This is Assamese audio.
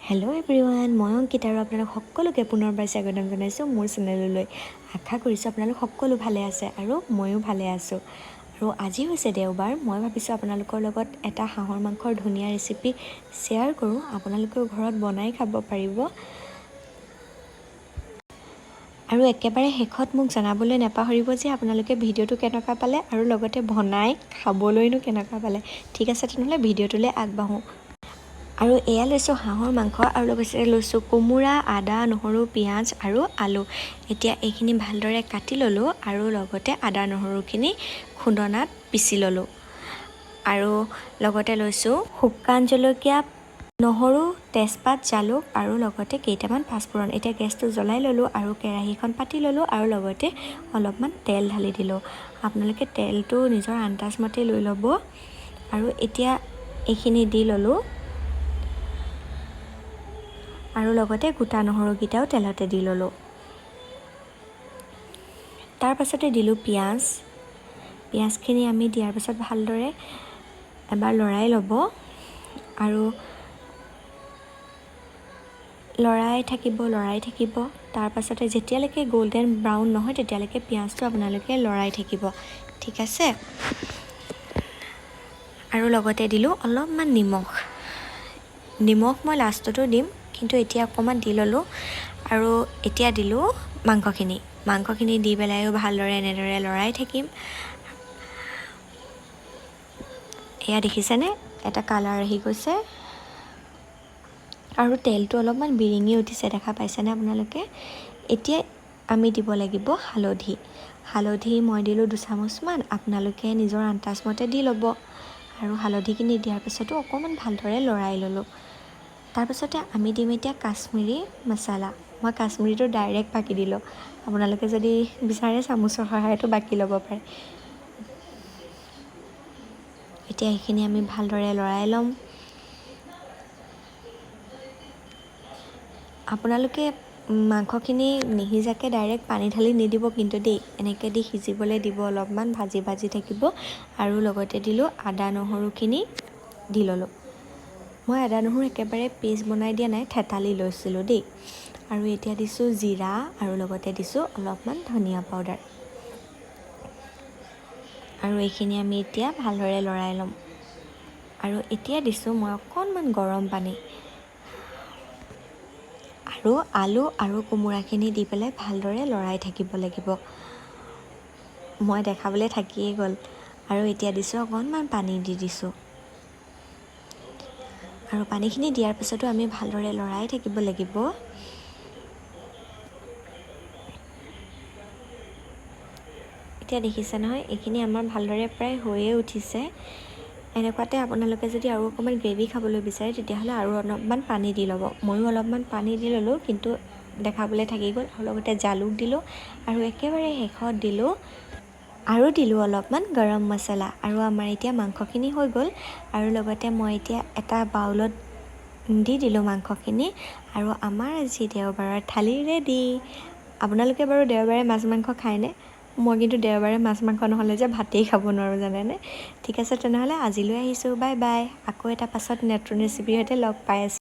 হেল্ল' এভৰিৱান, মই অংকিতা আৰু আপোনালোক সকলোকে পুনৰবাৰ স্বাগতম জনাইছোঁ মোৰ চেনেললৈ। আশা কৰিছোঁ আপোনালোক সকলো ভালে আছে আৰু ময়ো ভালে আছোঁ। আৰু আজি হৈছে দেওবাৰ, মই ভাবিছোঁ আপোনালোকৰ লগত এটা হাঁহৰ মাংসৰ ধুনীয়া ৰেচিপি শ্বেয়াৰ কৰোঁ। আপোনালোকেও ঘৰত বনাই খাব পাৰিব। আৰু একেবাৰে শেষত মোক জনাবলৈ নাপাহৰিব যে আপোনালোকে ভিডিঅ'টো কেনেকুৱা পালে আৰু লগতে বনাই খাবলৈনো কেনেকুৱা পালে। ঠিক আছে, তেনেহ'লে ভিডিঅ'টোলৈ আগবাঢ়োঁ। আৰু এয়া লৈছোঁ হাঁহৰ মাংস আৰু লগতে লৈছোঁ কোমোৰা, আদা, নহৰু, পিঁয়াজ আৰু আলু। এতিয়া এইখিনি ভালদৰে কাটি ল'লোঁ আৰু লগতে আদা নহৰুখিনি খুন্দনাত পিচি ল'লোঁ। আৰু লগতে লৈছোঁ শুকান জলকীয়া, নহৰু, তেজপাত, জালুক আৰু লগতে কেইটামান পাঁচফোৰণ। এতিয়া গেছটো জ্বলাই ল'লোঁ আৰু কেৰাহীখন পাতি ল'লোঁ আৰু লগতে অলপমান তেল ঢালি দিলোঁ। আপোনালোকে তেলটো নিজৰ আন্দাজমতে লৈ ল'ব। আৰু এতিয়া এইখিনি দি ল'লোঁ আৰু লগতে গোটা নহৰুকেইটাও তেলতে দি ল'লোঁ। তাৰ পাছতে দিলোঁ পিঁয়াজখিনি আমি দিয়াৰ পাছত ভালদৰে এবাৰ লৰাই ল'ব আৰু লৰাই থাকিব। তাৰ পাছতে যেতিয়ালৈকে গল্ডেন ব্ৰাউন নহয় তেতিয়ালৈকে পিঁয়াজটো আপোনালোকে লৰাই থাকিব, ঠিক আছে। আৰু লগতে দিলোঁ অলপমান নিমখ মই লাষ্টতো দিম, কিন্তু এতিয়া অকণমান দি ল'লোঁ। আৰু এতিয়া দিলোঁ মাংসখিনি দি পেলাইও ভালদৰে এনেদৰে লৰাই থাকিম। এয়া দেখিছেনে, এটা কালাৰ আহি গৈছে আৰু তেলটো অলপমান বিৰিঙি উঠিছে, দেখা পাইছেনে আপোনালোকে। এতিয়া আমি দিব লাগিব হালধি মই দিলোঁ 2 চামুচমান, আপোনালোকে নিজৰ আন্দাজমতে দি ল'ব। আৰু হালধিখিনি দিয়াৰ পিছতো অকণমান ভালদৰে লৰাই ল'লোঁ। তাৰপিছতে আমি দিম এতিয়া কাশ্মীৰী মছলা। মই কাশ্মীৰীটো ডাইৰেক্ট বাকি দিলোঁ, আপোনালোকে যদি বিচাৰে চামুচৰ সহায়তো বাকি ল'ব পাৰে। এতিয়া এইখিনি আমি ভালদৰে লৰাই ল'ম। আপোনালোকে মাংসখিনি নিসিজাকৈ ডাইৰেক্ট পানী ঢালি নিদিব কিন্তু দেই, এনেকৈ দি সিজিবলৈ দিব, অলপমান ভাজি থাকিব। আৰু লগতে দিলোঁ আদা নহৰুখিনি দি ল'লোঁ। মই আদা নহৰু একেবাৰে পেষ্ট বনাই দিয়া নাই, থেতালি লৈছিলোঁ দেই। আৰু এতিয়া দিছোঁ জিৰা আৰু লগতে দিছোঁ অলপমান ধনিয়া পাউডাৰ। আৰু এইখিনি আমি এতিয়া ভালদৰে লৰাই ল'ম। আৰু এতিয়া দিছোঁ মই অকণমান গৰম পানী আৰু আলু আৰু কোমোৰাখিনি দি পেলাই ভালদৰে লৰাই থাকিব লাগিব। মই দেখাবলৈ থাকিয়েই গ'ল। আৰু এতিয়া দিছোঁ অকণমান পানী দি দিছোঁ। আৰু পানীখিনি দিয়াৰ পিছতো আমি ভালদৰে লৰাই থাকিব লাগিব। এতিয়া দেখিছে নহয়, এইখিনি আমাৰ ভালদৰে প্ৰায় হৈয়ে উঠিছে। এনেকুৱাতে আপোনালোকে যদি আৰু অকণমান গ্ৰেভি খাবলৈ বিচাৰে তেতিয়াহ'লে আৰু অলপমান পানী দি ল'ব। ময়ো অলপমান পানী দি ল'লোঁ, কিন্তু দেখাবলৈ থাকি গ'ল। আৰু লগতে জালুক দিলোঁ আৰু একেবাৰে শেষত দিলোঁ অলপমান গৰম মছলা। আৰু আমাৰ এতিয়া মাংসখিনি হৈ গ'ল। আৰু লগতে মই এতিয়া এটা বাউলত দি দিলোঁ মাংসখিনি। আৰু আমাৰ আজি দেওবাৰৰ থালি ৰেডি। আপোনালোকে বাৰু দেওবাৰে মাছ মাংস খায়নে? মই কিন্তু দেওবাৰে মাছ মাংস নহ'লে যে ভাতেই খাব নোৱাৰোঁ, জানেনে। ঠিক আছে, তেনেহ'লে আজিলৈ আহিছোঁ, বাই বাই। আকৌ এটা পাছত নতুন ৰেচিপিৰ সৈতে লগ পাই আছোঁ।